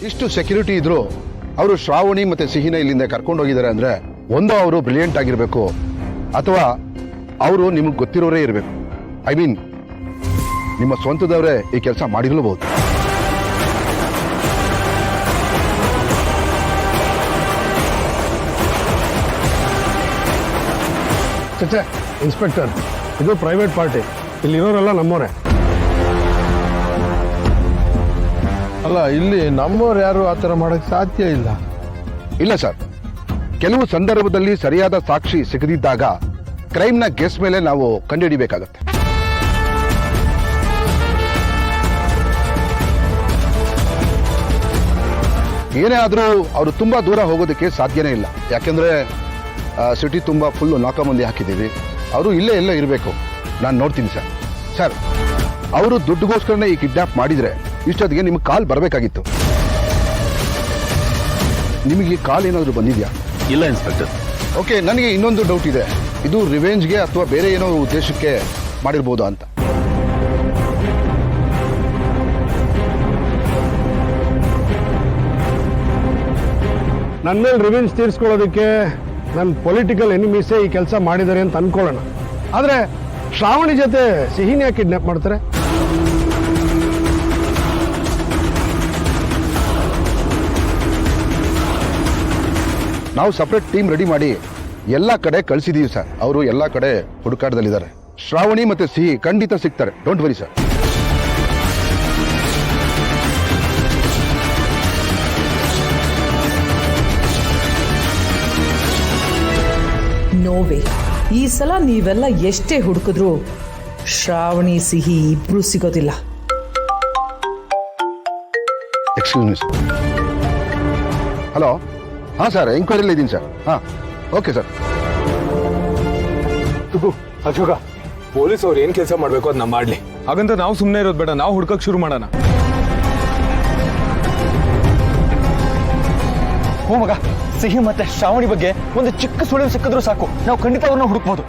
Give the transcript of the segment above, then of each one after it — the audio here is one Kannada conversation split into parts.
ಇಷ್ಟು ಸೆಕ್ಯೂರಿಟಿ ಇದ್ರು ಅವರು ಶ್ರಾವಣಿ ಮತ್ತೆ ಸಿಹಿನ ಇಲ್ಲಿಂದ ಕರ್ಕೊಂಡು ಹೋಗಿದ್ದಾರೆ ಅಂದ್ರೆ ಒಂದು ಅವರು ಬ್ರಿಲಿಯಂಟ್ ಆಗಿರ್ಬೇಕು ಅಥವಾ ಅವರು ನಿಮಗೆ ಗೊತ್ತಿರೋರೇ ಇರಬೇಕು. ಐ ಮೀನ್ ನಿಮ್ಮ ಸ್ವಂತದವರೇ ಈ ಕೆಲಸ ಮಾಡಿರಲಬಹುದು. ಚಚ್ಚೆ ಇನ್ಸ್ಪೆಕ್ಟರ್, ಇದು ಪ್ರೈವೇಟ್ ಪಾರ್ಟಿ, ಇಲ್ಲಿರೋರೆಲ್ಲ ನಮ್ಮವರೇ. ಅಲ್ಲ, ಇಲ್ಲಿ ನಮ್ಮವ್ರು ಯಾರು ಆ ಥರ ಮಾಡಕ್ಕೆ ಸಾಧ್ಯ ಇಲ್ಲ. ಇಲ್ಲ ಸರ್, ಕೆಲವು ಸಂದರ್ಭದಲ್ಲಿ ಸರಿಯಾದ ಸಾಕ್ಷಿ ಸಿಗದಿದ್ದಾಗ ಕ್ರೈಮ್ನ ಗೆಸ್ ಮೇಲೆ ನಾವು ಕಂಡುಹಿಡಿಬೇಕಾಗತ್ತೆ. ಏನೇ ಆದರೂ ಅವರು ತುಂಬಾ ದೂರ ಹೋಗೋದಕ್ಕೆ ಸಾಧ್ಯನೇ ಇಲ್ಲ. ಯಾಕೆಂದ್ರೆ ಸಿಟಿ ತುಂಬಾ ಫುಲ್ ನಾಕಾಬಂದಿ ಹಾಕಿದ್ದೀವಿ. ಅವರು ಇಲ್ಲೇ ಎಲ್ಲ ಇರಬೇಕು. ನಾನು ನೋಡ್ತೀನಿ ಸರ್. ಸರ್, ಅವರು ದುಡ್ಡುಗೋಸ್ಕರನೇ ಈ ಕಿಡ್ನಾಪ್ ಮಾಡಿದ್ರೆ ಇಷ್ಟೊತ್ತಿಗೆ ನಿಮ್ಗೆ ಕಾಲ್ ಬರಬೇಕಾಗಿತ್ತು. ನಿಮಗೆ ಕಾಲ್ ಏನಾದರೂ ಬಂದಿದ್ಯಾ? ಇಲ್ಲ ಇನ್ಸ್ಪೆಕ್ಟರ್. ಓಕೆ, ನನಗೆ ಇನ್ನೊಂದು ಡೌಟ್ ಇದೆ. ಇದು ರಿವೆಂಜ್ಗೆ ಅಥವಾ ಬೇರೆ ಏನೋ ಉದ್ದೇಶಕ್ಕೆ ಮಾಡಿರ್ಬೋದು ಅಂತ. ನನ್ನ ಮೇಲೆ ರಿವೆಂಜ್ ತೀರಿಸ್ಕೊಳ್ಳೋದಕ್ಕೆ ನನ್ನ ಪೊಲಿಟಿಕಲ್ ಎನಿಮೀಸೇ ಈ ಕೆಲಸ ಮಾಡಿದ್ದಾರೆ ಅಂತ ಅನ್ಕೊಳ್ಳೋಣ. ಆದರೆ ಶ್ರಾವಣಿ ಜೊತೆ ಸಿಹಿನ ಯಾಕೆ ಕಿಡ್ನಾಪ್ ಮಾಡ್ತಾರೆ? ನಾವು ಸಪ್ರೇಟ್ ಟೀಮ್ ರೆಡಿ ಮಾಡಿ ಎಲ್ಲ ಕಡೆ ಕಳಿಸಿದೀವಿ ಸರ್. ಅವರು ಎಲ್ಲ ಕಡೆ ಹುಡುಕಾಟದಲ್ಲಿದ್ದಾರೆ. ಶ್ರಾವಣಿ ಮತ್ತೆ ಸಿಹಿ ಖಂಡಿತ ಸಿಗ್ತಾರೆ. Don't worry sir. ನೋವೇ, ಈ ಸಲ ನೀವೆಲ್ಲ ಎಷ್ಟೇ ಹುಡುಕಿದ್ರು ಶ್ರಾವಣಿ ಸಿಹಿ ಇಬ್ರು ಸಿಗೋದಿಲ್ಲ. Excuse me sir. ಹಲೋ, ಹಾಂ ಸರ್, ಎಂಕ್ವೈರಿಯಲ್ಲಿ ಇದ್ದೀನಿ ಸರ್. ಹಾಂ, ಓಕೆ ಸರ್. ಅಶೋಕ, ಪೊಲೀಸ್ ಅವ್ರು ಏನ್ ಕೆಲಸ ಮಾಡ್ಬೇಕು ಅದನ್ನ ಮಾಡ್ಲಿ. ಹಾಗಂತ ನಾವು ಸುಮ್ಮನೆ ಇರೋದು ಬೇಡ, ನಾವು ಹುಡ್ಕಕ್ ಶುರು ಮಾಡೋಣ. ಹೋ ಮಗ, ಸಿಹಿ ಮತ್ತೆ ಶ್ರಾವಣಿ ಬಗ್ಗೆ ಒಂದು ಚಿಕ್ಕ ಸುಳಿವು ಸಿಕ್ಕಿದ್ರು ಸಾಕು, ನಾವು ಖಂಡಿತ ಅವ್ರನ್ನ ಹುಡುಕ್ಬೋದು.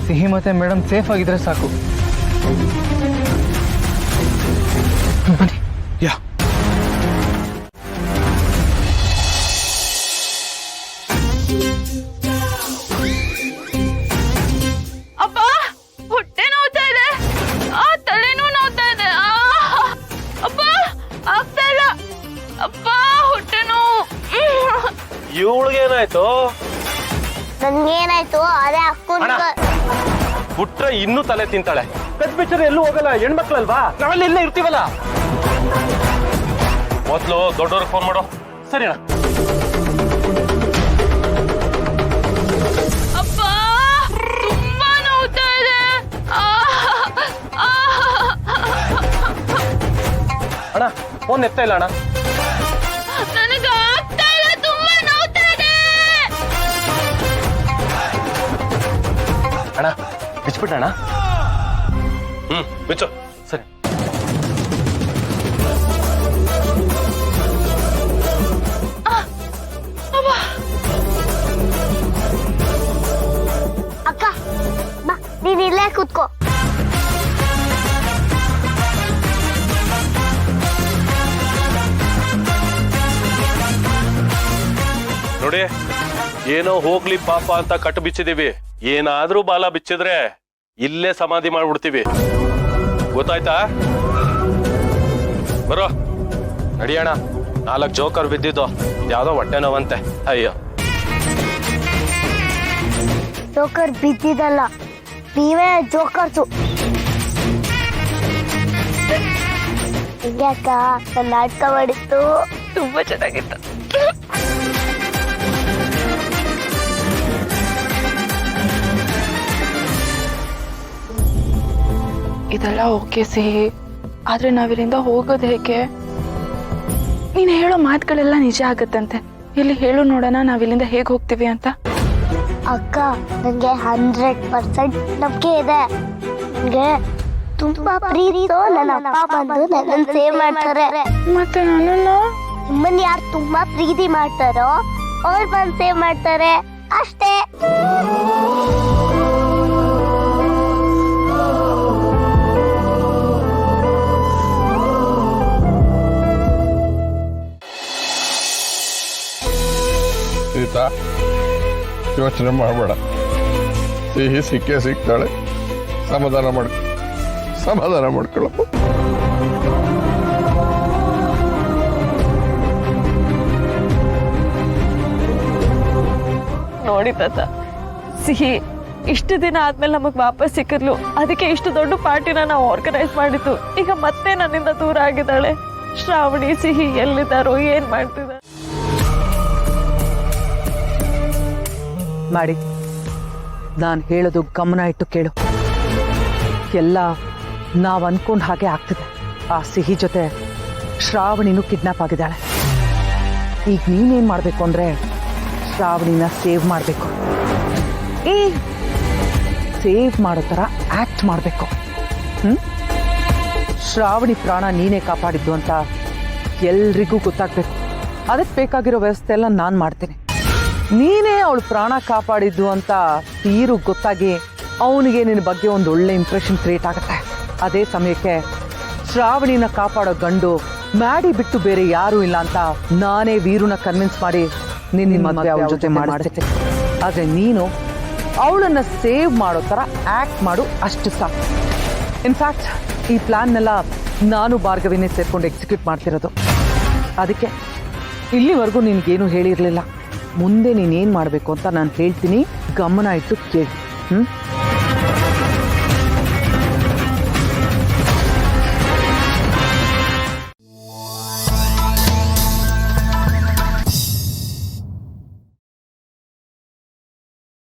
ಸಿಹಿ ಮತ್ತೆ ಮೇಡಮ್ ಸೇಫ್ ಆಗಿದ್ರೆ ಸಾಕು. ಯಾ ಅಪ್ಪ, ಹೊಟ್ಟೆ ನೋವ್ತಾ ಇದೆ, ತಲೆನೂ ನೋವ್ತಾ ಇದೆ. ಅಪ್ಪ, ಆಗ್ತಾ ಇಲ್ಲ. ಅಪ್ಪ, ಹೊಟ್ಟೆ ನೋವು. ಇವಳಿಗೇನಾಯ್ತು? ನನ್ಗೇನಾಯ್ತು ಅದೇ ಹಾಕೊಂಡು ಬಿಟ್ರೆ ಇನ್ನೂ ತಲೆ ತಿಂತಾಳೆ. ಕಚ್ ಬಿಚ್ಚರೆ ಎಲ್ಲೂ ಹೋಗಲ್ಲ, ಹೆಣ್ಮಕ್ಳಲ್ವಾ, ನಾವೆಲ್ಲ ಇಲ್ಲೇ ಇರ್ತೀವಲ್ಲ. ಮೊದ್ಲು ದೊಡ್ಡವ್ರಿಗೆ ಫೋನ್ ಮಾಡೋ. ಸರಿ ಅಣ್ಣ. ಅಪ್ಪ, ತುಂಬಾ ನೋವ್ತಾ ಇದೆ. ಅಣ್ಣ, ಫೋನ್ ಎತ್ತ ಇಲ್ಲ ಅಣ್ಣ. ನನಗೆ ಆಗ್ತಾ ಇಲ್ಲ, ತುಂಬಾ ನೋವ್ತಾ ಇದೆ. ಅಣ್ಣ, ಬಿಚ್ಬಿಟ್ಟಣ್ಣ. ಬಿಚ್ಚು. ಸರಿ. ಅಕ್ಕ ಬಾ, ನೀನ್ ಇಲ್ಲೇ ಕೂತ್ಕೋ. ನೋಡಿ, ಏನೋ ಹೋಗ್ಲಿ ಪಾಪ ಅಂತ ಕಟ್ಟು ಬಿಚ್ಚಿದೀವಿ. ಏನಾದ್ರೂ ಬಾಲ ಬಿಚ್ಚಿದ್ರೆ ಇಲ್ಲೇ ಸಮಾಧಿ ಮಾಡ್ಬಿಡ್ತೀವಿ. ಗೊತ್ತಾಯ್ತಾ? ಬರೋ ನಡಿಯೋಣ. 4 ಜೋಕರ್ ಬಿದ್ದಿದ್ದು, ಯಾವ್ದೋ ಹೊಟ್ಟೆ ನೋವಂತೆ. ಅಯ್ಯೋ, ಜೋಕರ್ ಬಿದ್ದಿದ್ದಲ್ಲ, ನೀವೇ ಜೋಕರ್ಸು. ಹಿಂಗ್ಯಾಕ ನನ್ನ ನಾಟಕ ಮಾಡಿತ್ತು? ತುಂಬಾ ಚೆನ್ನಾಗಿತ್ತು. ಇದೆಲ್ಲ ಓಕೆ ಸಿಹಿ, ಆದ್ರೆ ನಾವಿಲ್ಲಿಂದ ಹೋಗೋದು ಹೇಗೆ? ನೀನು ಹೇಳೋ ಮಾತುಗಳೆಲ್ಲ ನಿಜ ಆಗತ್ತಂತೆ. ಇಲ್ಲಿ ಹೇಳು ನೋಡೋಣ, ನಾವಿಲ್ಲಿಂದ ಹೇಗೆ ಹೋಗ್ತೀವಿ ಅಂತ. ಅಕ್ಕ, ನಂಗೆ 100% ನಂಬಿಕೆ ಇದೆ. ನಂಗೆ ತುಂಬಾ ಪ್ರೀತಿಸೋ ನನ್ನ ಅಪ್ಪ ಬಂದು ನನ್ನನ್ನು ಸೇವ್ ಮಾಡ್ತಾರೆ. ಮತ್ತೆ ನನ್ನನ್ನು ನಿಮ್ಮನ್ನ ಯಾರು ತುಂಬಾ ಪ್ರೀತಿ ಮಾಡ್ತಾರೋ ಅವ್ರು ಬಂದು ಸೇವ್ ಮಾಡ್ತಾರೆ ಅಷ್ಟೇ. ಸೀತಾ ಯೋಚನೆ ಮಾಡಬೇಡ, ಸಿಹಿ ಸಿಕ್ಕೇ ಸಿಗ್ತಾಳೆ. ಸಮಾಧಾನ ಮಾಡ್ಕೊಳ್ಳಪ್ಪ. ನೋಡಿ ತಾತ, ಸಿಹಿ ಇಷ್ಟು ದಿನ ಆದ್ಮೇಲೆ ನಮಗ್ ವಾಪಸ್ ಸಿಕ್ಕಿದ್ಲು, ಅದಕ್ಕೆ ಇಷ್ಟು ದೊಡ್ಡ ಪಾರ್ಟಿನ ನಾವು ಆರ್ಗನೈಸ್ ಮಾಡಿದ್ದು. ಈಗ ಮತ್ತೆ ನನ್ನಿಂದ ದೂರ ಆಗಿದ್ದಾಳೆ. ಶ್ರಾವಣಿ ಸಿಹಿ ಎಲ್ಲಿದ್ದಾರೋ, ಏನ್ ಮಾಡ್ತಿದ್ದಾರೆ? ಮಾಡಿ, ನಾನು ಹೇಳೋದು ಗಮನ ಇಟ್ಟು ಕೇಳು. ಎಲ್ಲ ನಾವು ಅನ್ಕೊಂಡ್ ಹಾಗೆ ಆಗ್ತಿದೆ. ಆ ಸಿಹಿ ಜೊತೆ ಶ್ರಾವಣಿನೂ ಕಿಡ್ನಾಪ್ ಆಗಿದ್ದಾಳೆ. ಈಗ ನೀನೇನ್ ಮಾಡ್ಬೇಕು ಅಂದ್ರೆ ಶ್ರಾವಣಿನ ಸೇವ್ ಮಾಡಬೇಕು. ಸೇವ್ ಮಾಡೋ ಥರ ಆಕ್ಟ್ ಮಾಡಬೇಕು. ಶ್ರಾವಣಿ ಪ್ರಾಣ ನೀನೇ ಕಾಪಾಡಿದ್ದು ಅಂತ ಎಲ್ರಿಗೂ ಗೊತ್ತಾಗ್ಬೇಕು. ಅದಕ್ಕೆ ಬೇಕಾಗಿರೋ ವ್ಯವಸ್ಥೆ ಎಲ್ಲ ನಾನು ಮಾಡ್ತೀನಿ. ನೀನೇ ಅವಳು ಪ್ರಾಣ ಕಾಪಾಡಿದ್ದು ಅಂತ ತೀರು ಗೊತ್ತಾಗಿ ಅವನಿಗೆ ನಿನ್ನ ಬಗ್ಗೆ ಒಂದು ಒಳ್ಳೆ ಇಂಪ್ರೆಷನ್ ಕ್ರಿಯೇಟ್ ಆಗುತ್ತೆ. ಅದೇ ಸಮಯಕ್ಕೆ ಶ್ರಾವಣಿನ ಕಾಪಾಡೋ ಗಂಡು ಮ್ಯಾಡಿ ಬಿಟ್ಟು ಬೇರೆ ಯಾರೂ ಇಲ್ಲ ಅಂತ ನಾನೇ ವೀರುನ ಕನ್ವಿನ್ಸ್ ಮಾಡಿ ನಿನ್ನ ಮದುವೆ ಅವಳ ಜೊತೆ ಮಾಡ್ತೀನಿ. ಆದರೆ ನೀನು ಅವಳನ್ನ ಸೇವ್ ಮಾಡೋ ಥರ ಆ್ಯಕ್ಟ್ ಮಾಡು, ಅಷ್ಟು ಸಾಕು. ಇನ್ಫ್ಯಾಕ್ಟ್ ಈ ಪ್ಲ್ಯಾನ್ನೆಲ್ಲ ನಾನು ಭಾರ್ಗವಿನೇ ಸೇರ್ಕೊಂಡು ಎಕ್ಸಿಕ್ಯೂಟ್ ಮಾಡ್ತಿರೋದು. ಅದಕ್ಕೆ ಇಲ್ಲಿವರೆಗೂ ನಿನಗೇನು ಹೇಳಿರಲಿಲ್ಲ. ಮುಂದೆ ನೀನೇನು ಮಾಡಬೇಕು ಅಂತ ನಾನು ಹೇಳ್ತೀನಿ, ಗಮನ ಇಟ್ಟು ಕೇಳಿ.